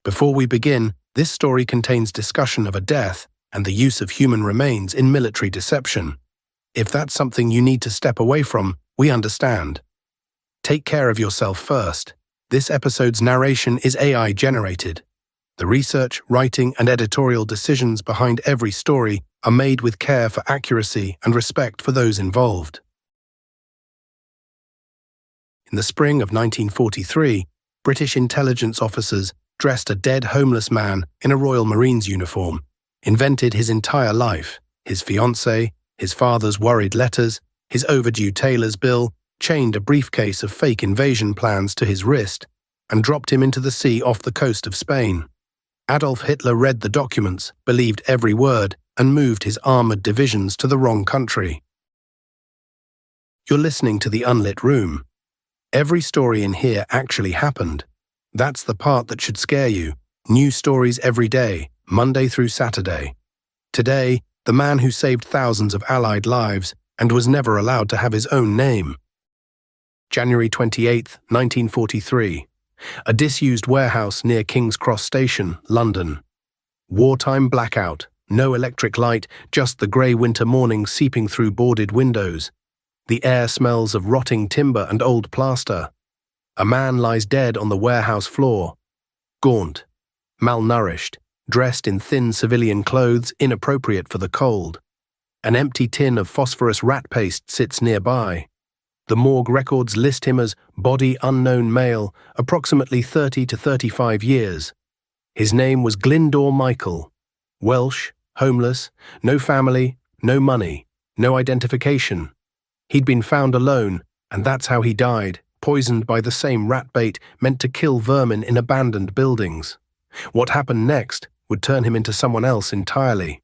Before we begin, this story contains discussion of a death and the use of human remains in military deception. If that's something you need to step away from, we understand. Take care of yourself first. This episode's narration is AI-generated. The research, writing, and editorial decisions behind every story are made with care for accuracy and respect for those involved. In the spring of 1943, British intelligence officers dressed a dead homeless man in a Royal Marines uniform, invented his entire life, his fiancée, his father's worried letters, his overdue tailor's bill, chained a briefcase of fake invasion plans to his wrist, and dropped him into the sea off the coast of Spain. Adolf Hitler read the documents, believed every word, and moved his armoured divisions to the wrong country. You're listening to The Unlit Room. Every story in here actually happened. That's the part that should scare you. New stories every day, Monday through Saturday. Today, the man who saved thousands of Allied lives and was never allowed to have his own name. January 28, 1943. A disused warehouse near King's Cross Station, London. Wartime blackout, no electric light, just the grey winter morning seeping through boarded windows. The air smells of rotting timber and old plaster. A man lies dead on the warehouse floor. Gaunt, malnourished, dressed in thin civilian clothes inappropriate for the cold. An empty tin of phosphorus rat paste sits nearby. The morgue records list him as body unknown male, approximately 30 to 35 years. His name was Glyndor Michael. Welsh, homeless, no family, no money, no identification. He'd been found alone, and that's how he died, poisoned by the same rat bait meant to kill vermin in abandoned buildings. What happened next would turn him into someone else entirely.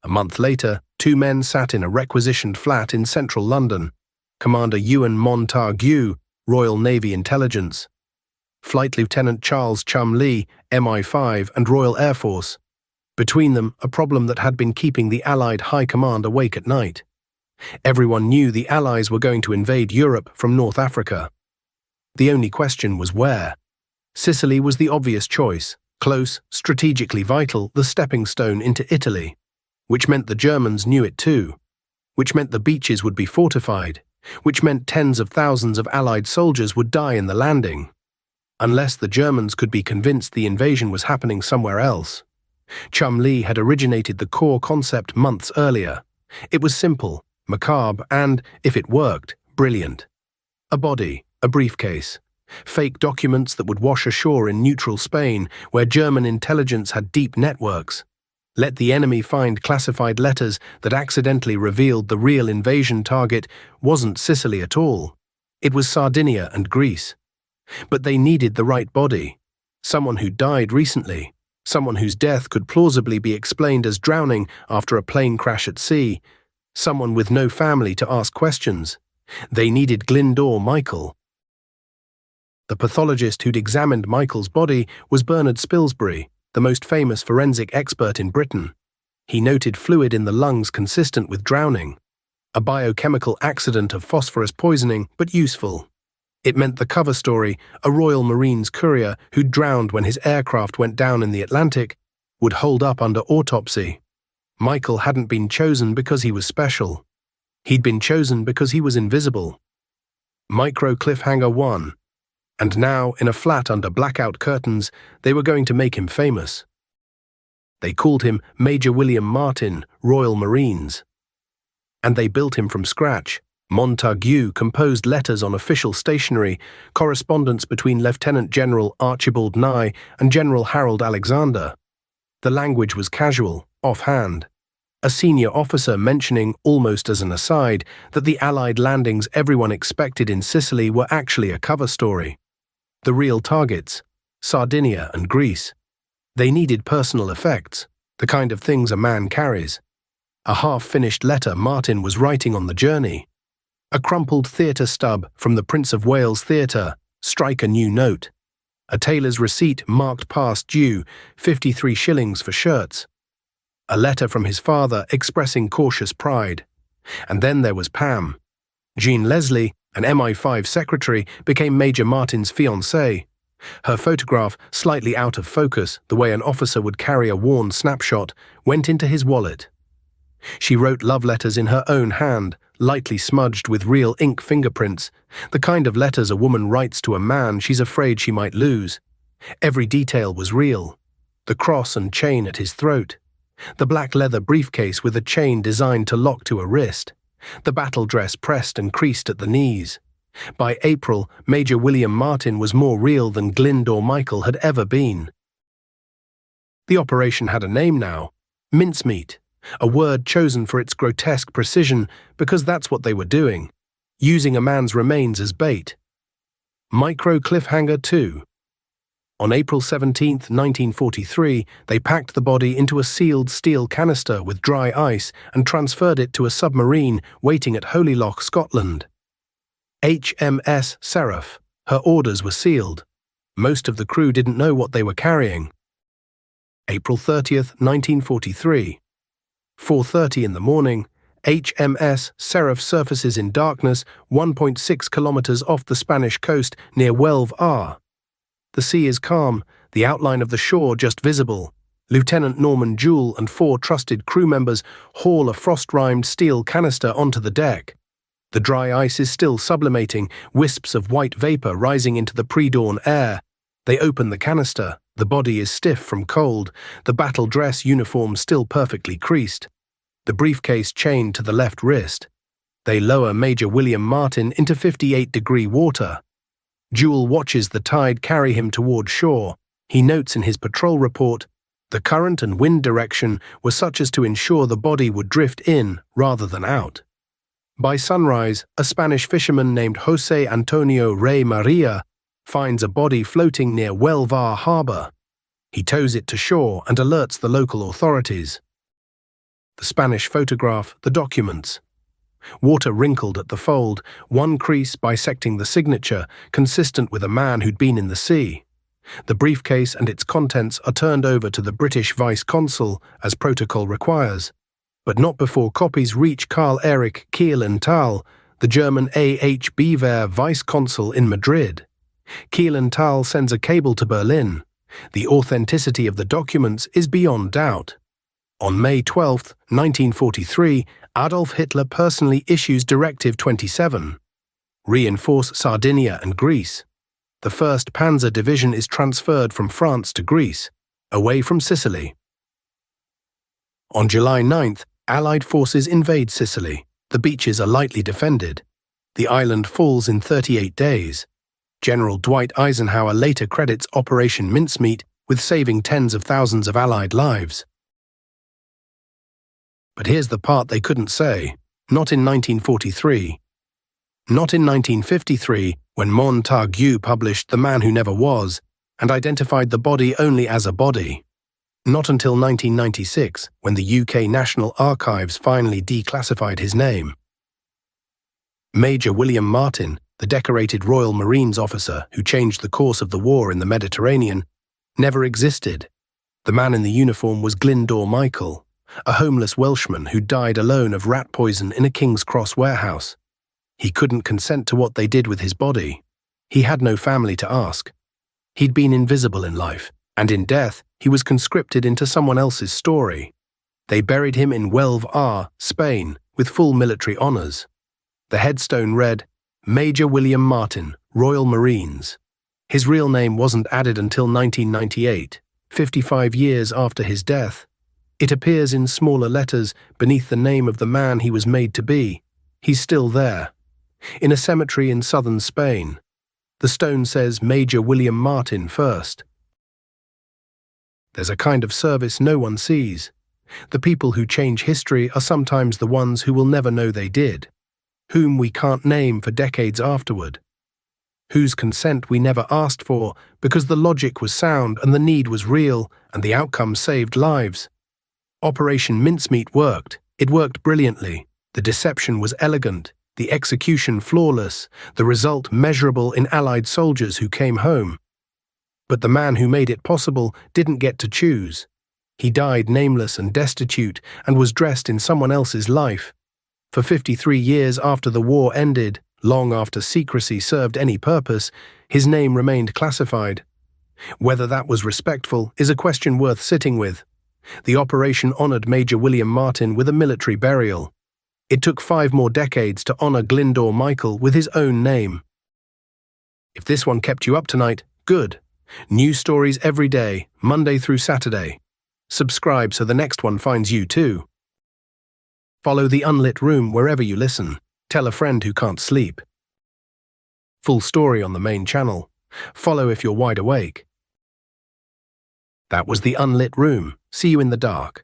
A month later, two men sat in a requisitioned flat in central London. Commander Ewan Montague, Royal Navy Intelligence. Flight Lieutenant Charles Chum Lee, MI5 and Royal Air Force. Between them, a problem that had been keeping the Allied High Command awake at night. Everyone knew the Allies were going to invade Europe from North Africa. The only question was where. Sicily was the obvious choice, close, strategically vital, the stepping stone into Italy. Which meant the Germans knew it too. Which meant the beaches would be fortified. Which meant tens of thousands of Allied soldiers would die in the landing. Unless the Germans could be convinced the invasion was happening somewhere else. Chum Lee had originated the core concept months earlier. It was simple, macabre, and, if it worked, brilliant. A body, a briefcase, fake documents that would wash ashore in neutral Spain, where German intelligence had deep networks. Let the enemy find classified letters that accidentally revealed the real invasion target wasn't Sicily at all. It was Sardinia and Greece. But they needed the right body. Someone who died recently. Someone whose death could plausibly be explained as drowning after a plane crash at sea. Someone with no family to ask questions. They needed Glyndor Michael. The pathologist who'd examined Michael's body was Bernard Spilsbury, the most famous forensic expert in Britain. He noted fluid in the lungs consistent with drowning. A biochemical accident of phosphorus poisoning, but useful. It meant the cover story, a Royal Marines courier who'd drowned when his aircraft went down in the Atlantic, would hold up under autopsy. Michael hadn't been chosen because he was special. He'd been chosen because he was invisible. Micro cliffhanger 1. And now, in a flat under blackout curtains, they were going to make him famous. They called him Major William Martin, Royal Marines. And they built him from scratch. Montague composed letters on official stationery, correspondence between Lieutenant General Archibald Nye and General Harold Alexander. The language was casual, offhand. A senior officer mentioning, almost as an aside, that the Allied landings everyone expected in Sicily were actually a cover story. The real targets, Sardinia and Greece. They needed personal effects, the kind of things a man carries. A half-finished letter Martin was writing on the journey. A crumpled theatre stub from the Prince of Wales Theatre, strike a new note. A tailor's receipt marked past due, 53 shillings for shirts. A letter from his father expressing cautious pride. And then there was Pam. Jean Leslie, an MI5 secretary, became Major Martin's fiancée. Her photograph, slightly out of focus, the way an officer would carry a worn snapshot, went into his wallet. She wrote love letters in her own hand, lightly smudged with real ink fingerprints, the kind of letters a woman writes to a man she's afraid she might lose. Every detail was real. The cross and chain at his throat. The black leather briefcase with a chain designed to lock to a wrist. The battle dress pressed and creased at the knees. By April, Major William Martin was more real than Glyndor Michael had ever been. The operation had a name now: Mincemeat, a word chosen for its grotesque precision because that's what they were doing, using a man's remains as bait. Micro cliffhanger 2. On April 17, 1943, they packed the body into a sealed steel canister with dry ice and transferred it to a submarine waiting at Holyloch, Scotland. HMS Seraph. Her orders were sealed. Most of the crew didn't know what they were carrying. April 30, 1943. 4:30 in the morning, HMS Seraph surfaces in darkness 1.6 kilometers off the Spanish coast near Welve R. The sea is calm, the outline of the shore just visible. Lieutenant Norman Jewell and 4 trusted crew members haul a frost-rimed steel canister onto the deck. The dry ice is still sublimating, wisps of white vapor rising into the pre-dawn air. They open the canister. The body is stiff from cold, the battle dress uniform still perfectly creased. The briefcase chained to the left wrist. They lower Major William Martin into 58-degree water. Jewell watches the tide carry him toward shore. He notes in his patrol report, the current and wind direction were such as to ensure the body would drift in rather than out. By sunrise, a Spanish fisherman named José Antonio Rey María finds a body floating near Huelva Harbor. He tows it to shore and alerts the local authorities. The Spanish photograph, the documents. Water wrinkled at the fold, one crease bisecting the signature, consistent with a man who'd been in the sea. The briefcase and its contents are turned over to the British Vice-Consul, as protocol requires, but not before copies reach Karl Erich Kiel-Tal, the German A.H. Bever Vice-Consul in Madrid. Kiel-Tal sends a cable to Berlin. The authenticity of the documents is beyond doubt. On May 12, 1943, Adolf Hitler personally issues Directive 27. Reinforce Sardinia and Greece. The 1st Panzer Division is transferred from France to Greece, away from Sicily. On July 9th, Allied forces invade Sicily. The beaches are lightly defended. The island falls in 38 days. General Dwight Eisenhower later credits Operation Mincemeat with saving tens of thousands of Allied lives. But here's the part they couldn't say. Not in 1943. Not in 1953, when Montague published The Man Who Never Was and identified the body only as a body. Not until 1996, when the UK National Archives finally declassified his name. Major William Martin, the decorated Royal Marines officer who changed the course of the war in the Mediterranean, never existed. The man in the uniform was Glyndor Michael, a homeless Welshman who died alone of rat poison in a King's Cross warehouse. He couldn't consent to what they did with his body. He had no family to ask. He'd been invisible in life, and in death he was conscripted into someone else's story. They buried him in Huelva R, Spain, with full military honours. The headstone read, Major William Martin, Royal Marines. His real name wasn't added until 1998, 55 years after his death. It appears in smaller letters beneath the name of the man he was made to be. He's still there. In a cemetery in southern Spain. The stone says Major William Martin first. There's a kind of service no one sees. The people who change history are sometimes the ones who will never know they did, whom we can't name for decades afterward, whose consent we never asked for because the logic was sound and the need was real and the outcome saved lives. Operation Mincemeat worked. It worked brilliantly. The deception was elegant, the execution flawless, the result measurable in Allied soldiers who came home. But the man who made it possible didn't get to choose. He died nameless and destitute and was dressed in someone else's life. For 53 years after the war ended, long after secrecy served any purpose, his name remained classified, Whether that was respectful is a question worth sitting with. The operation honored Major William Martin with a military burial. It took 5 more decades to honor Glyndor Michael with his own name. If this one kept you up tonight, good. New stories every day, Monday through Saturday. Subscribe so the next one finds you too. Follow the Unlit Room wherever you listen. Tell a friend who can't sleep. Full story on the main channel. Follow if you're wide awake. That was the Unlit Room. See you in the dark.